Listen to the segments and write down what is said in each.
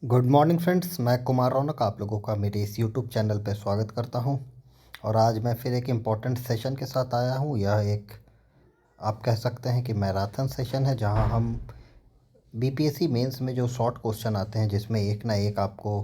Good morning friends, मैं कुमार रौनक आप लोगों का मेरे इस यूट्यूब चैनल पर स्वागत करता हूं। और आज मैं फिर एक इम्पॉर्टेंट सेशन के साथ आया हूं। यह एक आप कह सकते हैं कि मैराथन सेशन है, जहां हम बीपीएससी मेंस में जो शॉर्ट क्वेश्चन आते हैं, जिसमें एक ना एक आपको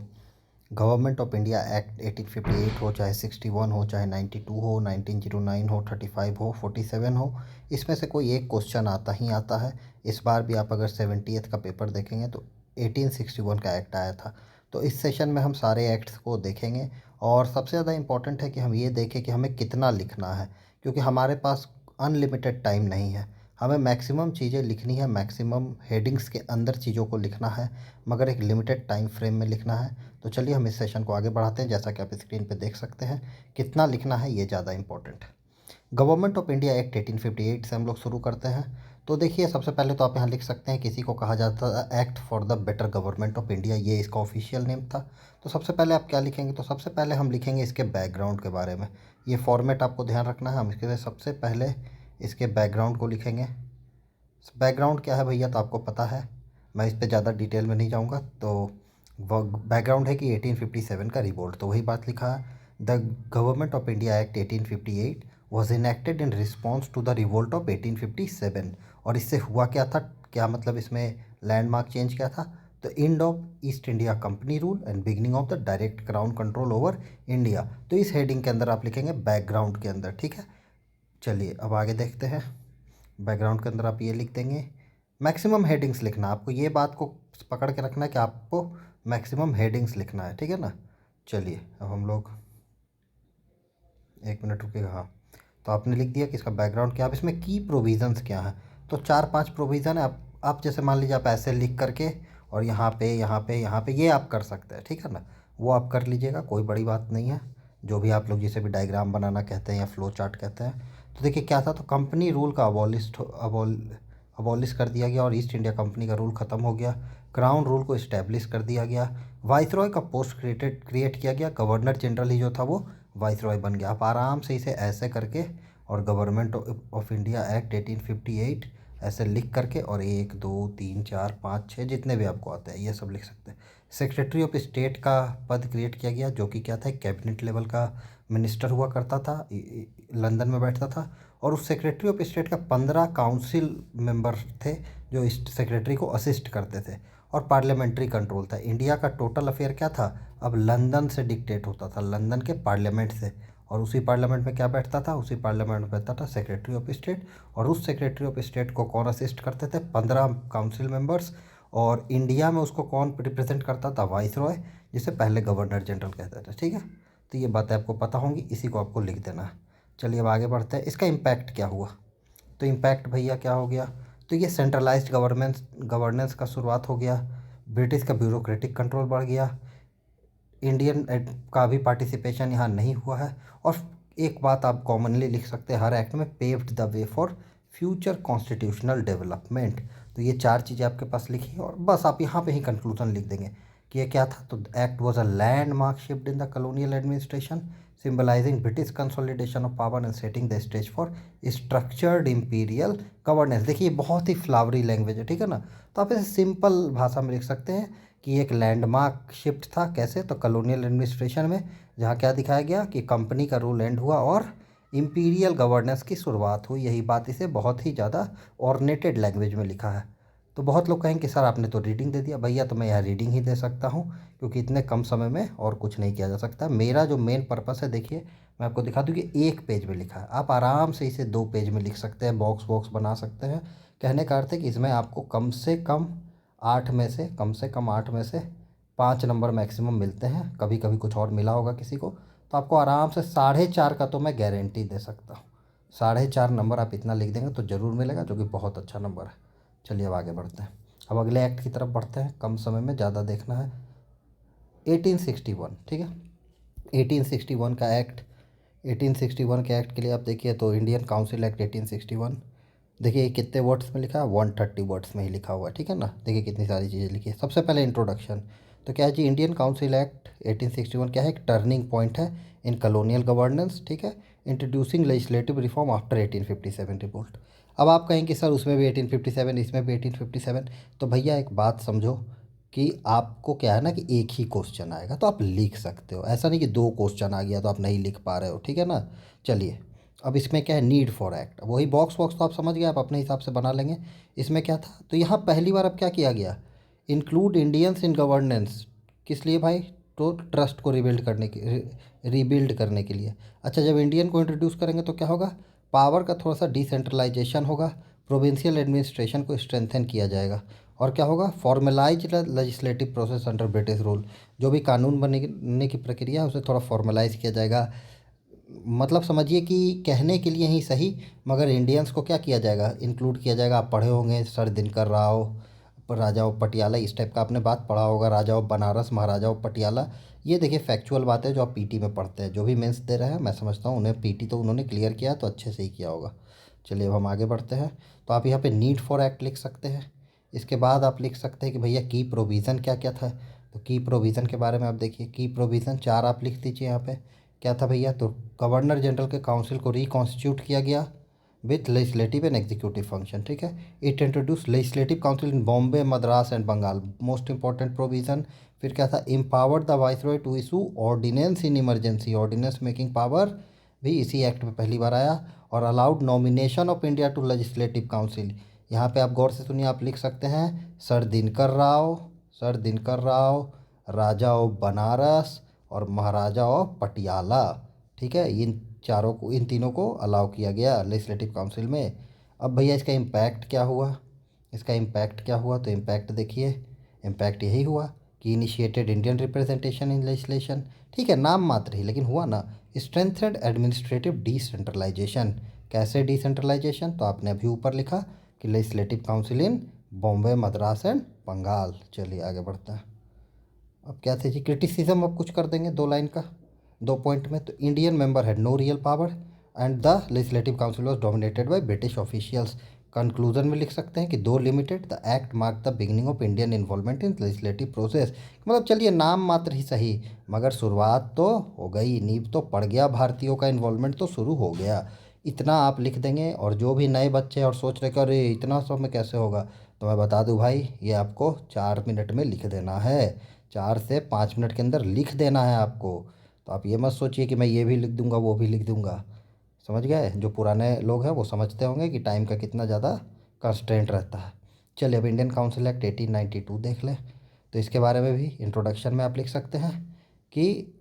गवर्नमेंट ऑफ इंडिया एक्ट 1858 हो, चाहे 61 हो, चाहे 92 हो, 1909 हो, 35 हो, 47 हो, इसमें से कोई एक क्वेश्चन आता ही आता है। इस बार भी आप अगर 70th का पेपर देखेंगे तो 1861 का एक्ट आया था। तो इस सेशन में हम सारे एक्ट्स को देखेंगे। और सबसे ज़्यादा इम्पॉर्टेंट है कि हम ये देखें कि हमें कितना लिखना है, क्योंकि हमारे पास अनलिमिटेड टाइम नहीं है। हमें मैक्सिमम चीज़ें लिखनी है, मैक्सिमम हेडिंग्स के अंदर चीज़ों को लिखना है, मगर एक लिमिटेड टाइम फ्रेम में लिखना है। तो चलिए हम इस सेशन को आगे बढ़ाते हैं। जैसा कि आप स्क्रीन पे देख सकते हैं, कितना लिखना है ये ज़्यादा इंपॉर्टेंट है। गवर्नमेंट ऑफ इंडिया एक्ट 1858 से हम लोग शुरू करते हैं। तो देखिए, सबसे पहले तो आप यहाँ लिख सकते हैं, किसी को कहा जाता है act for the better government of India, ये इसका ऑफिशियल नेम था। तो सबसे पहले आप क्या लिखेंगे, तो सबसे पहले हम लिखेंगे इसके बैकग्राउंड के बारे में। ये फॉर्मेट आपको ध्यान रखना है। हम इसके लिए सबसे पहले इसके बैकग्राउंड को लिखेंगे। बैकग्राउंड क्या है भैया, तो आपको पता है, मैं इस पर ज़्यादा डिटेल में नहीं जाऊँगा। तो वो बैकग्राउंड है कि 1857 का रिवोल्ट, तो वही बात लिखा है। The government of India act 1858 was enacted in response to the revolt of 1857। और इससे हुआ क्या था, क्या मतलब इसमें लैंडमार्क चेंज क्या था, तो end of east India company rule and beginning of the direct crown control over India. तो इस हेडिंग के अंदर आप लिखेंगे बैकग्राउंड के अंदर, ठीक है। चलिए अब आगे देखते हैं। बैकग्राउंड के अंदर आप ये लिख देंगे, मैक्सिमम हेडिंग्स लिखना। आपको ये बात को पकड़ के रखना है कि आपको मैक्सिमम हेडिंग्स लिखना है, ठीक है ना। चलिए अब हम लोग, एक मिनट रुकिएगा। हाँ, तो आपने लिख दिया कि इसका बैकग्राउंड क्या है। अब इसमें की प्रोविज़न्स क्या है, तो 4-5 प्रोविज़न है। आप जैसे मान लीजिए आप ऐसे लिख करके और यहाँ पे ये आप कर सकते हैं, ठीक है ना। वो आप कर लीजिएगा, कोई बड़ी बात नहीं है। जो भी आप लोग जिसे भी डायग्राम बनाना कहते हैं या फ्लो चार्ट कहते हैं। तो देखिए क्या था, तो कंपनी रूल का अबॉलिश कर दिया गया और ईस्ट इंडिया कंपनी का रूल ख़त्म हो गया। क्राउन रूल को इस्टेब्लिश कर दिया गया। वाइसरॉय का पोस्ट क्रिएट किया गया। गवर्नर जनरल ही जो था वो वाइसरॉय बन गया। आप आराम से इसे ऐसे करके और गवर्नमेंट ऑफ इंडिया एक्ट 1858 ऐसे लिख करके और 1 2 3 4 5 6 जितने भी आपको आते हैं ये सब लिख सकते हैं। सेक्रेटरी ऑफ स्टेट का पद क्रिएट किया गया, जो कि क्या था, कैबिनेट लेवल का मिनिस्टर हुआ करता था, लंदन में बैठता था। और उस सेक्रेटरी ऑफ स्टेट का 15 काउंसिल मेंबर थे, जो इस सेक्रेटरी को असिस्ट करते थे। और पार्लियामेंट्री कंट्रोल था। इंडिया का टोटल अफेयर क्या था, अब लंदन से डिक्टेट होता था, लंदन के पार्लियामेंट से। और उसी पार्लियामेंट में क्या बैठता था, उसी पार्लियामेंट में बैठता था सेक्रेटरी ऑफ स्टेट। और उस सेक्रेटरी ऑफ स्टेट को कौन असिस्ट करते थे, 15 काउंसिल मेंबर्स। और इंडिया में उसको कौन रिप्रेजेंट करता था, वाइस रॉय, जिसे पहले गवर्नर जनरल कहते थे, ठीक है। तो ये बातें आपको पता होंगी, इसी को आपको लिख देना है। चलिए अब आगे बढ़ते हैं। इसका इम्पैक्ट क्या हुआ, तो इम्पैक्ट भैया क्या हो गया, तो ये सेंट्रलाइज्ड गवर्नेंस का शुरुआत हो गया। ब्रिटिश का ब्यूरोक्रेटिक कंट्रोल बढ़ गया। इंडियन का भी पार्टिसिपेशन यहाँ नहीं हुआ है। और एक बात आप कॉमनली लिख सकते हैं हर एक्ट में, paved the way for future constitutional development. तो ये 4 चीज़ें आपके पास लिखी और बस आप यहाँ पे ही कंक्लूजन लिख देंगे कि ये क्या था। तो act was a landmark shift in the colonial administration, symbolising British consolidation of power and setting the stage for structured imperial governance. देखिए ये बहुत ही फ्लावरी लैंग्वेज है, ठीक है ना। तो आप इसे सिंपल भाषा में लिख सकते हैं कि एक लैंडमार्क शिफ्ट था। कैसे, तो कॉलोनियल एडमिनिस्ट्रेशन में, जहाँ क्या दिखाया गया कि कंपनी का रूल एंड हुआ और इंपीरियल गवर्नेंस की शुरुआत हुई। यही बात इसे बहुत ही ज़्यादा ऑर्नेटेड लैंग्वेज में लिखा है। तो बहुत लोग कहेंगे सर आपने तो रीडिंग दे दिया। भैया तो मैं यहाँ रीडिंग ही दे सकता हूँ, क्योंकि इतने कम समय में और कुछ नहीं किया जा सकता। मेरा जो मेन पर्पस है, देखिए मैं आपको दिखा दूँ कि 1 पेज में लिखा है, आप आराम से इसे 2 पेज में लिख सकते हैं, बॉक्स बॉक्स बना सकते हैं। कहने का अर्थ है कि इसमें आपको कम से कम 8 में से 5 नंबर मैक्सिमम मिलते हैं। कभी कभी कुछ और मिला होगा किसी को, तो आपको आराम से 4.5 का तो मैं गारंटी दे सकता हूँ। 4.5 नंबर आप इतना लिख देंगे तो ज़रूर मिलेगा, जो कि बहुत अच्छा नंबर है। चलिए अब आगे बढ़ते हैं। अब अगले एक्ट की तरफ बढ़ते हैं, कम समय में ज़्यादा देखना है। 1861, ठीक है। 1861 का एक्ट, 1861 के एक्ट के लिए आप देखिए तो इंडियन काउंसिल एक्ट 1861, देखिए ये कितने वर्ड्स में लिखा है, 130 वर्ड्स में ही लिखा हुआ है, ठीक है ना। देखिए कितनी सारी चीज़ें लिखी है। सबसे पहले इंट्रोडक्शन, तो क्या है जी, इंडियन काउंसिल एक्ट 1861 क्या है, एक टर्निंग पॉइंट है इन कॉलोनियल गवर्नेंस, ठीक है। Introducing legislative reform after 1857 revolt. अब आप कहेंगे सर उसमें भी 1857, इसमें भी 1857, तो भैया एक बात समझो कि आपको क्या है ना कि एक ही क्वेश्चन आएगा तो आप लिख सकते हो, ऐसा नहीं कि दो क्वेश्चन आ गया तो आप नहीं लिख पा रहे हो, ठीक है ना। चलिए, अब इसमें क्या है, नीड फॉर एक्ट, वही बॉक्स वॉक्स तो आप समझ गए, आप अपने हिसाब से बना लेंगे। इसमें क्या था, तो यहाँ पहली बार अब क्या किया गया, इंक्लूड इंडियंस इन गवर्नेंस। किस लिए भाई, तो ट्रस्ट को रिबिल्ड करने के लिए। अच्छा, जब इंडियन को इंट्रोड्यूस करेंगे तो क्या होगा, पावर का थोड़ा सा डिसेंट्रलाइजेशन होगा, प्रोविंशियल एडमिनिस्ट्रेशन को स्ट्रेंथन किया जाएगा, और क्या होगा, formalize legislative process under British rule. जो भी कानून बनने की प्रक्रिया है उसे थोड़ा फॉर्मलाइज किया जाएगा। मतलब समझिए कि कहने के लिए ही सही, मगर इंडियंस को क्या किया जाएगा, इंक्लूड किया जाएगा। आप पढ़े होंगे सर दिनकर राव, राजाओं पटियाला, इस टाइप का आपने बात पढ़ा होगा, राजाओं बनारस, महाराजाओं पटियाला। ये देखिए फैक्चुअल बात है जो आप पीटी में पढ़ते हैं, जो भी मेंस दे रहे हैं, मैं समझता हूँ उन्हें पीटी तो उन्होंने क्लियर किया है, तो अच्छे से ही किया होगा। चलिए अब हम आगे बढ़ते हैं। तो आप यहाँ पे नीड फॉर एक्ट लिख सकते हैं। इसके बाद आप लिख सकते हैं कि भैया की प्रोविज़न क्या क्या था। तो की प्रोविज़न के बारे में आप देखिए, की प्रोविज़न चार आप लिख दीजिए यहाँ पे। क्या था भैया, तो गवर्नर जनरल के काउंसिल को रिकॉन्स्टिट्यूट किया गया with legislative and executive function, ठीक है। It introduce legislative council in Bombay, Madras and Bengal, most important provision. फिर क्या था, empowered the viceroy to issue ordinance in emergency, ordinance making power भी इसी एक्ट में पहली बार आया। और allowed nomination of India to legislative council. यहाँ पे आप गौर से सुनिए, आप लिख सकते हैं sir Dinkar Rao, sir Dinkar Rao, Raja of Banaras और महाराजा ऑफ पटियाला, ठीक है। इन चारों को, इन तीनों को अलाउ किया गया लेजिस्लेटिव काउंसिल में। अब भैया इसका इम्पैक्ट क्या हुआ, इसका इम्पैक्ट क्या हुआ, तो इम्पैक्ट देखिए, इम्पैक्ट यही हुआ कि initiated Indian representation in legislation, ठीक है, नाम मात्र ही लेकिन हुआ ना। Strengthened administrative decentralization. कैसे डिसेंट्रलाइजेशन, तो आपने अभी ऊपर लिखा कि legislative council in Bombay, Madras and Bengal. चलिए आगे बढ़ते हैं। अब क्या थी जी, क्रिटिसिज्म अब कुछ कर देंगे, दो लाइन का, दो पॉइंट में। तो Indian member had no real power and the legislative council was dominated by British officials. Conclusion में लिख सकते हैं कि दो limited, the act mark the beginning of Indian involvement in legislative process. मतलब चलिए नाम मात्र ही सही, मगर शुरुआत तो हो गई, नींव तो पड़ गया, भारतीयों का इन्वॉल्वमेंट तो शुरू हो गया। इतना आप लिख देंगे। और जो भी नए बच्चे और सोच रहे कि अरे इतना सब में कैसे होगा, तो मैं बता दूं भाई, ये आपको 4 मिनट में लिख देना है, 4 से 5 मिनट के अंदर लिख देना है आपको। तो आप ये मत सोचिए कि मैं ये भी लिख दूंगा वो भी लिख दूंगा। समझ गए, जो पुराने लोग हैं वो समझते होंगे कि टाइम का कितना ज़्यादा कंस्ट्रेंट रहता है। चलिए अब इंडियन काउंसिल एक्ट 1892 देख लें। तो इसके बारे में भी इंट्रोडक्शन में आप लिख सकते हैं कि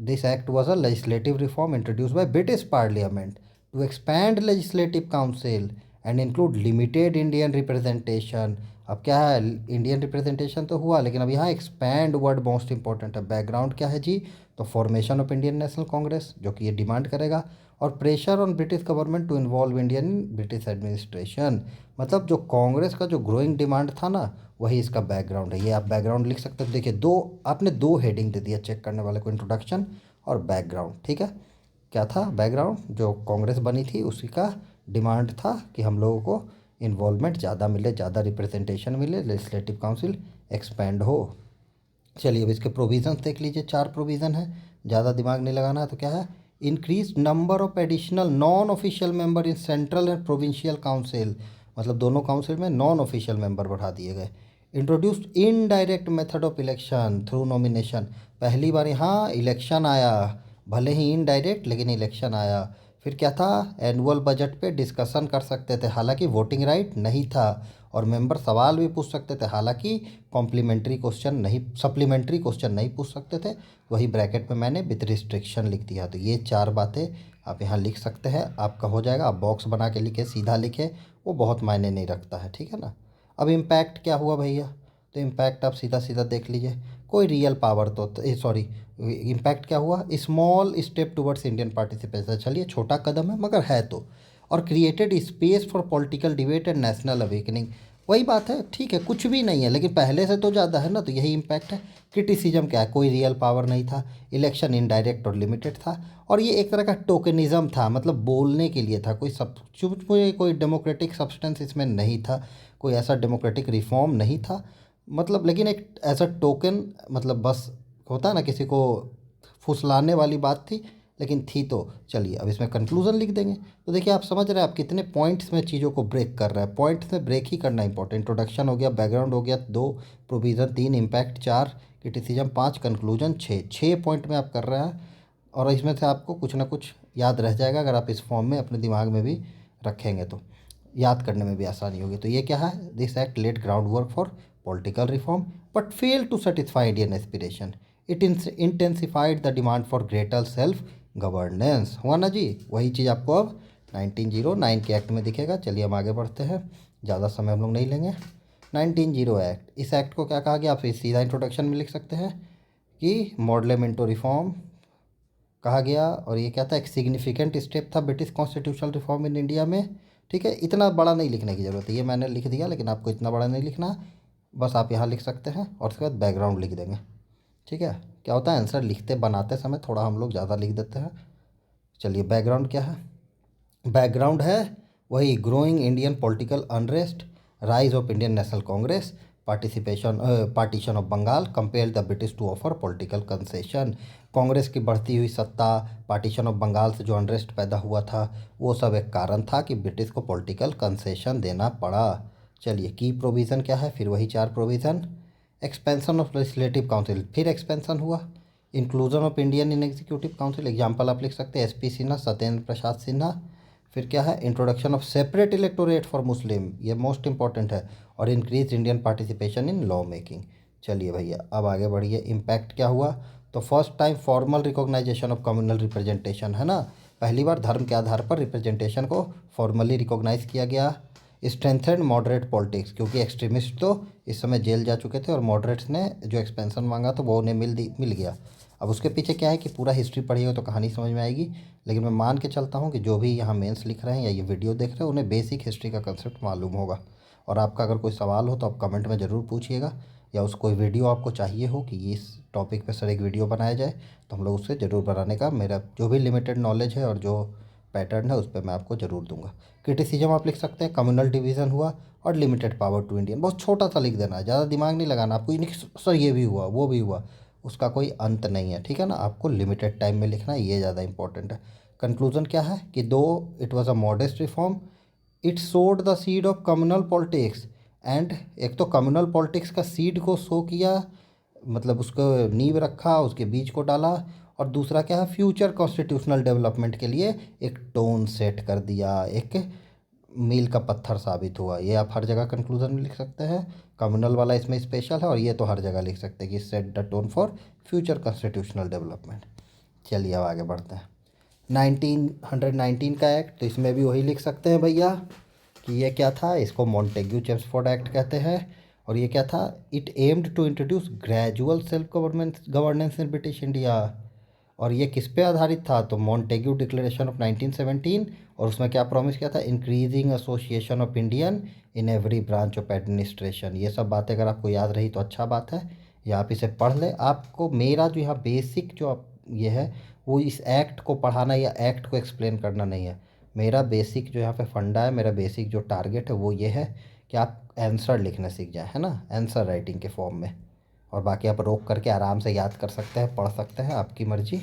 this act was a legislative reform introduce by British parliament to expand legislative council and include limited Indian representation. अब क्या है, इंडियन रिप्रेजेंटेशन तो हुआ, लेकिन अब यहाँ एक्सपैंड वर्ड मोस्ट इंपॉर्टेंट है। बैकग्राउंड क्या है जी, तो formation of Indian national Congress, जो कि ये डिमांड करेगा, और pressure on British government to involve Indian in British administration. मतलब जो कांग्रेस का जो ग्रोइंग डिमांड था ना, वही इसका बैकग्राउंड है। ये आप बैकग्राउंड लिख सकते हो। देखिए दो, आपने दो हेडिंग दे दिया चेक करने वाले को, इंट्रोडक्शन और बैकग्राउंड, ठीक है। क्या था बैकग्राउंड, जो कांग्रेस बनी थी उसी का डिमांड था कि हम लोगों को इन्वॉल्वमेंट ज़्यादा मिले, ज़्यादा रिप्रेजेंटेशन मिले, लेजिस्लेटिव काउंसिल एक्सपेंड हो। चलिए अब इसके प्रोविज़न देख लीजिए, चार प्रोविज़न है, ज़्यादा दिमाग नहीं लगाना है। तो क्या है, increase number of additional non official member in central and provincial council. मतलब दोनों काउंसिल में नॉन ऑफिशियल मेंबर बढ़ा दिए गए। Introduced indirect method of election through nomination. पहली बार यहाँ इलेक्शन आया, भले ही इनडायरेक्ट लेकिन इलेक्शन आया। फिर क्या था, एनुअल बजट पे डिस्कशन कर सकते थे, हालांकि वोटिंग राइट नहीं था। और मेंबर सवाल भी पूछ सकते थे, हालांकि कॉम्प्लीमेंट्री क्वेश्चन नहीं, सप्लीमेंट्री क्वेश्चन नहीं पूछ सकते थे। वही ब्रैकेट में मैंने विथ रिस्ट्रिक्शन लिख दिया। तो ये चार बातें आप यहाँ लिख सकते हैं, आपका हो जाएगा। आप बॉक्स बना के लिखे, सीधा लिखे, वो बहुत मायने नहीं रखता है, ठीक है ना। अब इम्पैक्ट क्या हुआ भैया, तो इम्पैक्ट आप सीधा सीधा देख लीजिए, कोई रियल पावर तो सॉरी, इम्पैक्ट क्या हुआ, small step towards Indian participation. चलिए छोटा कदम है मगर है तो। और created space for political debate and national awakening. वही बात है, ठीक है, कुछ भी नहीं है लेकिन पहले से तो ज़्यादा है ना, तो यही इम्पैक्ट है। क्रिटिसिज्म क्या है, कोई रियल पावर नहीं था, इलेक्शन इनडायरेक्ट और लिमिटेड था, और ये एक तरह का टोकनिज्म था, मतलब बोलने के लिए था, कोई सब चुप, कोई डेमोक्रेटिक सब्सटेंस इसमें नहीं था, कोई ऐसा डेमोक्रेटिक रिफॉर्म नहीं था। मतलब लेकिन एक ऐसा टोकन, मतलब बस होता है ना, किसी को फुसलाने वाली बात थी, लेकिन थी तो चलिए अब इसमें कंक्लूजन लिख देंगे। तो देखिए आप समझ रहे हैं आप कितने पॉइंट्स में चीज़ों को ब्रेक कर रहे हैं। पॉइंट्स में ब्रेक ही करना इंपॉर्टेंट। इंट्रोडक्शन हो गया, बैकग्राउंड हो गया, 2 provision, 3 impact, 4 criticism, 5 conclusion, 6 point में आप कर रहे हैं। और इसमें से आपको कुछ ना कुछ याद रह जाएगा अगर आप इस फॉर्म में अपने दिमाग में भी रखेंगे तो याद करने में भी आसानी होगी। तो ये क्या है, this act laid ground work for political reform but fail to satisfy Indian aspiration. It intensified the demand for greater self governance. हुआ ना जी, वही चीज़ आपको अब 1909 के एक्ट में दिखेगा। चलिए हम आगे बढ़ते हैं, ज़्यादा समय हम लोग नहीं लेंगे। 1900 एक्ट, इस एक्ट को क्या कहा गया, आप सीधा इंट्रोडक्शन में लिख सकते हैं कि मॉडलेमेंटो रिफॉर्म कहा गया। और ये क्या था, एक सिग्निफिकेंट स्टेप था British constitutional reform in India में। ठीक है, इतना बड़ा नहीं लिखने की ज़रूरत है, ये मैंने लिख दिया, लेकिन आपको इतना बड़ा नहीं लिखना, बस आप यहाँ लिख सकते हैं और उसके बाद बैकग्राउंड लिख देंगे। ठीक है, क्या होता है आंसर लिखते बनाते समय थोड़ा हम लोग ज़्यादा लिख देते हैं। चलिए बैकग्राउंड क्या है, बैकग्राउंड है वही growing Indian political unrest, rise of Indian national Congress, partition of Bengal, compare the British to offer political concession. Congress की बढ़ती हुई सत्ता, पार्टीशन ऑफ बंगाल से जो अनरेस्ट पैदा हुआ था, वो सब एक कारण था कि ब्रिटिश को पॉलिटिकल कंसेशन देना पड़ा। चलिए की प्रोविज़न क्या है, फिर वही 4 provision. Expansion of legislative council, फिर एक्सपेंशन हुआ। Inclusion of Indian in executive council, example आप लिख सकते हैं SP सिन्हा, सत्येंद्र प्रसाद सिन्हा। फिर क्या है, introduction of separate electorate for Muslim, ये मोस्ट इंपॉर्टेंट है। और increase Indian participation in law making. चलिए भैया अब आगे बढ़िए, इम्पैक्ट क्या हुआ, तो first time formal recognisation of communal representation, है ना, पहली बार धर्म के आधार पर रिप्रेजेंटेशन को फॉर्मली रिकॉग्नाइज किया गया। स्ट्रेंथेंड मॉडरेट पॉलिटिक्स, क्योंकि एक्सट्रीमिस्ट तो इस समय जेल जा चुके थे और मॉडरेट्स ने जो एक्सपेंशन मांगा तो वो उन्हें मिल गया। अब उसके पीछे क्या है कि पूरा हिस्ट्री पढ़िएगा तो कहानी समझ में आएगी, लेकिन मैं मान के चलता हूँ कि जो भी यहाँ मेंस लिख रहे हैं या ये वीडियो देख रहे हैं उन्हें बेसिक हिस्ट्री का कंसेप्ट मालूम होगा। और आपका अगर कोई सवाल हो तो आप कमेंट में ज़रूर पूछिएगा, या उस कोई वीडियो आपको चाहिए हो कि इस टॉपिक पे सर एक वीडियो बनाया जाए तो हम लोग उससे ज़रूर बनाने का, मेरा जो भी लिमिटेड नॉलेज है और जो पैटर्न है उस पर मैं आपको ज़रूर दूंगा। क्रिटिसिज्म आप लिख सकते हैं, कम्युनल डिवीज़न हुआ और लिमिटेड पावर टू इंडियन, बहुत छोटा सा लिख देना है, ज़्यादा दिमाग नहीं लगाना आपको, ये नहीं कि सर ये भी हुआ वो भी हुआ, उसका कोई अंत नहीं है। ठीक है ना, आपको लिमिटेड टाइम में लिखना है, ये ज़्यादा इंपॉर्टेंट है। कंक्लूजन क्या है कि though it was a modest reform, it sowed the seed of communal politics and, एक तो कम्युनल पॉलिटिक्स का सीड को सो किया, मतलब उसको नींव रखा, उसके बीज को डाला। और दूसरा क्या है, फ्यूचर कॉन्स्टिट्यूशनल डेवलपमेंट के लिए एक टोन सेट कर दिया, एक मील का पत्थर साबित हुआ। ये आप हर जगह कंक्लूजन में लिख सकते हैं, कम्युनल वाला इसमें स्पेशल है, और ये तो हर जगह लिख सकते हैं कि set the tone for future constitutional development. चलिए अब आगे बढ़ते हैं। 1919 का एक्ट, तो इसमें भी वही लिख सकते हैं भैया कि ये क्या था, इसको मॉन्टेग्यू चेम्सफोर्ड एक्ट कहते हैं। और ये क्या था, it aimed to introduce gradual self governance in British India. और ये किस पे आधारित था, तो मॉन्टेग्यू डिक्लेरेशन ऑफ 1917। और उसमें क्या प्रॉमिस किया था, increasing association of Indian in every branch of administration. ये सब बातें अगर आपको याद रही तो अच्छा बात है, या आप इसे पढ़ लें। आपको मेरा जो यहाँ बेसिक जो ये है वो इस एक्ट को पढ़ाना या एक्ट को एक्सप्लेन करना नहीं है। मेरा बेसिक जो यहाँ पे फंडा है, मेरा बेसिक जो टारगेट है वो ये है कि आप आंसर लिखना सीख जाए, है ना, आंसर राइटिंग के फॉर्म में। और बाकी आप रोक करके आराम से याद कर सकते हैं, पढ़ सकते हैं, आपकी मर्जी।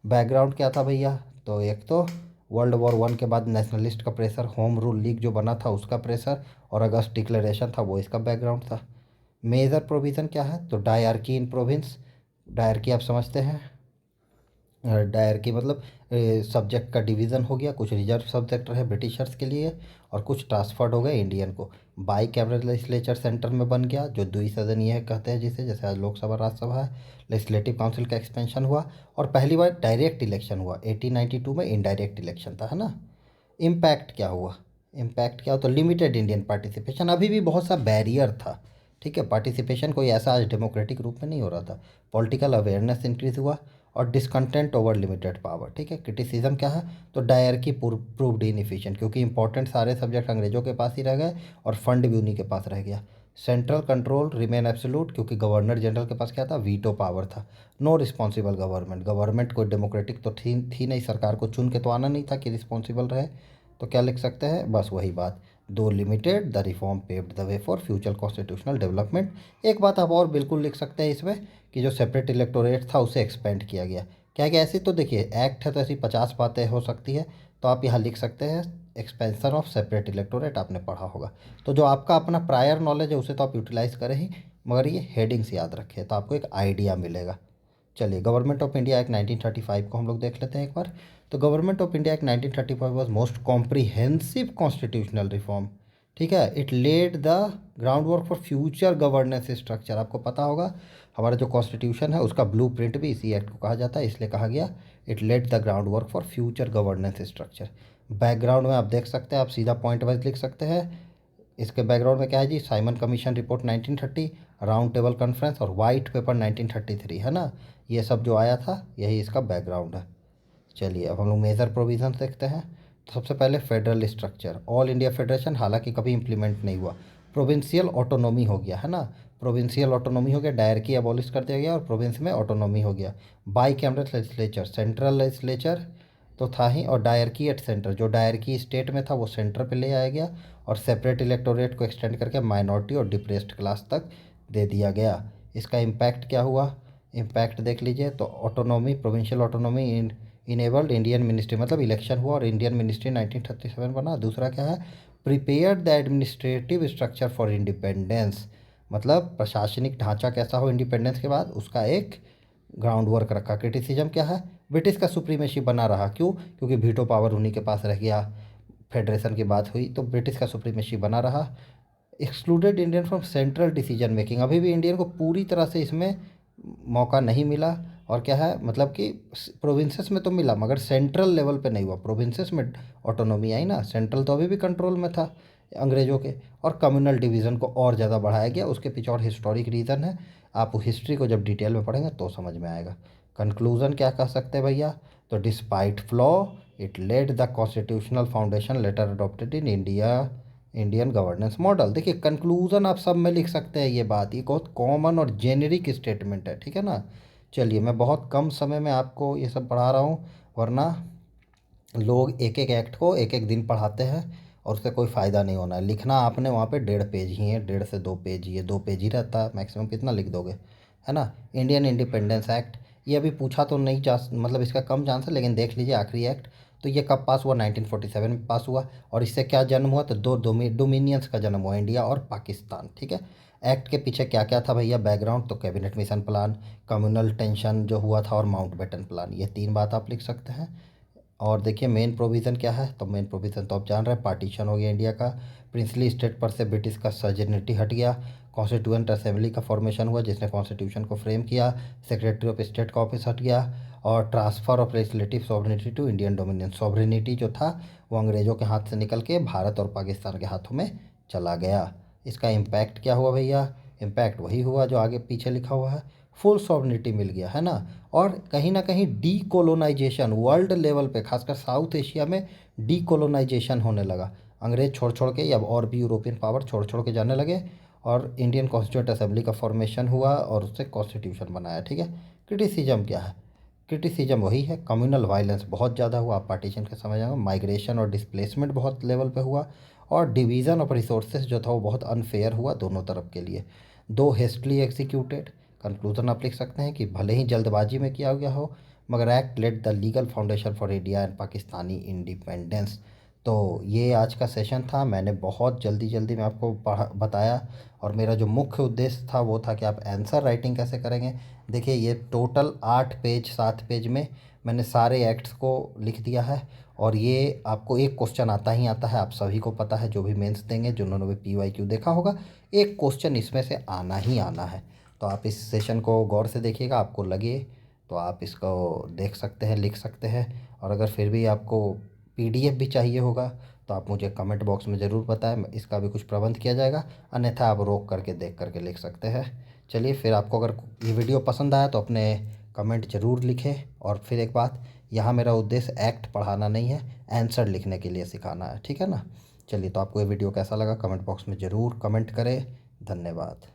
बैकग्राउंड क्या था भैया, तो एक तो वर्ल्ड वॉर 1 के बाद नेशनलिस्ट का प्रेशर, होम रूल लीग जो बना था उसका प्रेशर, और अगस्त डिक्लेरेशन था वो इसका बैकग्राउंड था। मेजर प्रोविज़न क्या है, तो डायरकी इन प्रोविंस, डायरकी आप समझते हैं, डायरकी मतलब सब्जेक्ट का डिवीज़न हो गया, कुछ रिजर्व सब्जेक्ट रहे ब्रिटिशर्स के लिए और कुछ ट्रांसफर्ड हो गए इंडियन को। बाई कैमरल लेजिस्लेचर सेंटर में बन गया, जो द्विसदनीय ये कहते हैं जिसे, जैसे आज लोकसभा राज्यसभा है। लेजिस्लेटिव काउंसिल का एक्सपेंशन हुआ और पहली बार डायरेक्ट इलेक्शन हुआ। 1892 में इनडायरेक्ट इलेक्शन था, है ना। इम्पैक्ट क्या हुआ, इम्पैक्ट क्या हो, तो लिमिटेड इंडियन पार्टिसिपेशन, अभी भी बहुत सा बैरियर था। ठीक है, पार्टिसिपेशन कोई ऐसा आज डेमोक्रेटिक रूप में नहीं हो रहा था। पॉलिटिकल अवेयरनेस इंक्रीज हुआ और डिसकंटेंट ओवर लिमिटेड पावर। ठीक है, क्रिटिसिज्म क्या है, तो डायरकी प्रूव्ड इनएफिशिएंट, क्योंकि इंपॉर्टेंट सारे सब्जेक्ट अंग्रेजों के पास ही रह गए और फंड भी उन्हीं के पास रह गया। सेंट्रल कंट्रोल रिमेन एब्सोल्यूट, क्योंकि गवर्नर जनरल के पास क्या था, वीटो पावर था। नो रिस्पॉन्सिबल गवर्नमेंट, गवर्नमेंट कोई डेमोक्रेटिक तो थी नहीं, सरकार को चुन के तो आना नहीं था कि रिस्पॉन्सिबल रहे। तो क्या लिख सकते हैं, बस वही बात, दो limited the reform paved the way for future constitutional development. एक बात आप और बिल्कुल लिख सकते हैं इसमें कि जो सेपरेट इलेक्टोरेट था उसे एक्सपेंड किया गया। क्या क्या ऐसी तो देखिए एक्ट है तो ऐसी 50 बातें हो सकती है। तो आप यहाँ लिख सकते हैं एक्सपेंशन ऑफ सेपरेट इलेक्टोरेट, आपने पढ़ा होगा। तो जो आपका अपना प्रायर नॉलेज है उसे तो आप यूटिलाइज करें ही, मगर ये हेडिंग्स याद रखें तो आपको एक आइडिया मिलेगा। चलिए, गवर्नमेंट ऑफ इंडिया एक्ट 1935 को हम लोग देख लेते हैं एक बार। तो government of India act 1935 was most comprehensive constitutional reform. ठीक है, it laid the ground work for future governance structure. आपको पता होगा हमारा जो कॉन्स्टिट्यूशन है उसका ब्लूप्रिंट भी इसी एक्ट को कहा जाता है, इसलिए कहा गया it laid the ground work for future governance structure. Background में आप देख सकते हैं, आप सीधा पॉइंट वाइज लिख सकते हैं। इसके बैकग्राउंड में क्या है जी, Simon commission report 1930, round table conference और वाइट पेपर 1933, है ना। ये सब जो आया था यही इसका बैकग्राउंड है। चलिए अब हम लोग मेजर प्रोविजंस देखते हैं। तो सबसे पहले federal structure, all India federation हालांकि कभी इंप्लीमेंट नहीं हुआ। प्रोविंशियल ऑटोनॉमी हो गया, है ना। प्रोविंशियल ऑटोनॉमी हो गया, डायरकी एबॉलिश कर दिया गया और प्रोविंस में ऑटोनॉमी हो गया। By cameral legislature, central legislature तो था ही, और डायरकी एट सेंटर, जो डायरकी स्टेट में था वो सेंटर पे ले आया गया। और सेपरेट इलेक्टोरेट को एक्सटेंड करके माइनॉरिटी और डिप्रेस्ड क्लास तक दे दिया गया। इसका इम्पैक्ट क्या हुआ, इम्पैक्ट देख लीजिए। तो autonomy, provincial autonomy enabled Indian ministry, मतलब इलेक्शन हुआ और इंडियन मिनिस्ट्री 1937 बना। दूसरा क्या है, prepare the administrative structure for independence, मतलब प्रशासनिक ढांचा कैसा हो इंडिपेंडेंस के बाद उसका एक ग्राउंड वर्क रखा। क्रिटिसिज्म क्या है, ब्रिटिश का सुप्रीमेसी बना रहा, क्यों, क्योंकि वीटो पावर उन्हीं के पास रह गया। फेडरेशन की बात हुई तो ब्रिटिश का सुप्रीमेसी बना रहा। Excluded Indian from central decision making, अभी भी इंडियन को पूरी तरह से इसमें मौका नहीं मिला। और क्या है, मतलब कि प्रोविंसेस में तो मिला मगर सेंट्रल लेवल पे नहीं हुआ। प्रोविंसेस में ऑटोनॉमी आई ना, सेंट्रल तो अभी भी कंट्रोल में था अंग्रेज़ों के। और कम्युनल डिवीज़न को और ज़्यादा बढ़ाया गया, उसके पीछे और हिस्टोरिक रीज़न है। आप हिस्ट्री को जब डिटेल में पढ़ेंगे तो समझ में आएगा। कंक्लूज़न क्या कह सकते हैं भैया, तो despite flaw it laid the constitutional foundation later adopted in India Indian governance model. देखिए कंक्लूज़न आप सब में लिख सकते हैं, ये बात ये बहुत कॉमन और जेनेरिक स्टेटमेंट है, ठीक है ना। चलिए, मैं बहुत कम समय में आपको ये सब पढ़ा रहा हूँ, वरना लोग एक एक एक्ट को एक एक दिन पढ़ाते हैं और उससे कोई फ़ायदा नहीं होना है। लिखना आपने वहाँ पे 1.5 पेज ही है, 1.5 से 2 पेज ही है, 2 पेज ही रहता है मैक्सिमम, कितना लिख दोगे, है ना। इंडियन इंडिपेंडेंस एक्ट, ये अभी पूछा तो नहीं जा, मतलब इसका कम चांस है, लेकिन देख लीजिए आखिरी एक्ट। तो ये कब पास हुआ, 1947 में पास हुआ। और इससे क्या जन्म हुआ, तो दो डोमिनियंस का जन्म हुआ, इंडिया और पाकिस्तान, ठीक है। एक्ट के पीछे क्या क्या था भैया बैकग्राउंड, तो cabinet mission plan, communal tension जो हुआ था और माउंटबेटन प्लान, ये 3 बात आप लिख सकते हैं। और देखिए मेन प्रोविज़न क्या है, तो मेन प्रोविज़न तो आप जान रहे हैं, पार्टीशन हो गया इंडिया का। प्रिंसली स्टेट पर से ब्रिटिश का सॉवरेनिटी हट गया। कॉन्स्टिट्यूएंट असेंबली का फॉर्मेशन हुआ जिसने कॉन्स्टिट्यूशन को फ्रेम किया। सेक्रेटरी ऑफ स्टेट का ऑफिस हट गया। और transfer of legislative sovereignty to Indian dominion, sovereignty जो था वो अंग्रेज़ों के हाथ से निकल के भारत और पाकिस्तान के हाथों में चला गया। इसका इम्पैक्ट क्या हुआ भैया, इम्पैक्ट वही हुआ जो आगे पीछे लिखा हुआ है, फुल सॉवरेनिटी मिल गया, है ना। और कहीं ना कहीं डीकोलोनाइजेशन वर्ल्ड लेवल पे, खासकर साउथ एशिया में डीकोलोनाइजेशन होने लगा। अंग्रेज छोड़ छोड़ के, या और भी यूरोपियन पावर छोड़ छोड़ के जाने लगे। और इंडियन कॉन्स्टिट्यूंट असेंबली का फॉर्मेशन हुआ और उससे कॉन्स्टिट्यूशन बनाया, ठीक है। क्रिटिसिज्म क्या है, क्रिटिसिज्म वही है, कम्युनल वायलेंस बहुत ज़्यादा हुआ, आप पार्टीशन के समझ आएगा। माइग्रेशन और डिस्प्लेसमेंट बहुत लेवल पे हुआ। और डिवीज़न ऑफ रिसोर्सेज जो था वो बहुत अनफेयर हुआ दोनों तरफ के लिए। दो हेस्टली एग्जीक्यूटेड, कंक्लूजन आप लिख सकते हैं कि भले ही जल्दबाजी में किया गया हो मगर act let the legal foundation for India and Pakistani independence. तो ये आज का सेशन था, मैंने बहुत जल्दी जल्दी में आपको बताया। और मेरा जो मुख्य उद्देश्य था वो था कि आप आंसर राइटिंग कैसे करेंगे। देखिए ये टोटल 8 पेज 7 पेज में मैंने सारे एक्ट्स को लिख दिया है। और ये आपको एक क्वेश्चन आता ही आता है, आप सभी को पता है, जो भी मेंस देंगे, जिन्होंने भी PYQ देखा होगा, एक क्वेश्चन इसमें से आना ही आना है। तो आप इस सेशन को गौर से देखिएगा, आपको लगे तो आप इसको देख सकते हैं, लिख सकते हैं। और अगर फिर भी आपको PDF भी चाहिए होगा तो आप मुझे कमेंट बॉक्स में ज़रूर बताएं, इसका भी कुछ प्रबंध किया जाएगा। अन्यथा आप रोक करके देख करके लिख सकते हैं। चलिए फिर, आपको अगर ये वीडियो पसंद आया तो अपने कमेंट ज़रूर लिखें। और फिर एक बात, यहाँ मेरा उद्देश्य एक्ट पढ़ाना नहीं है, आंसर लिखने के लिए सिखाना है, ठीक है ना। चलिए, तो आपको ये वीडियो कैसा लगा कमेंट बॉक्स में ज़रूर कमेंट करें। धन्यवाद।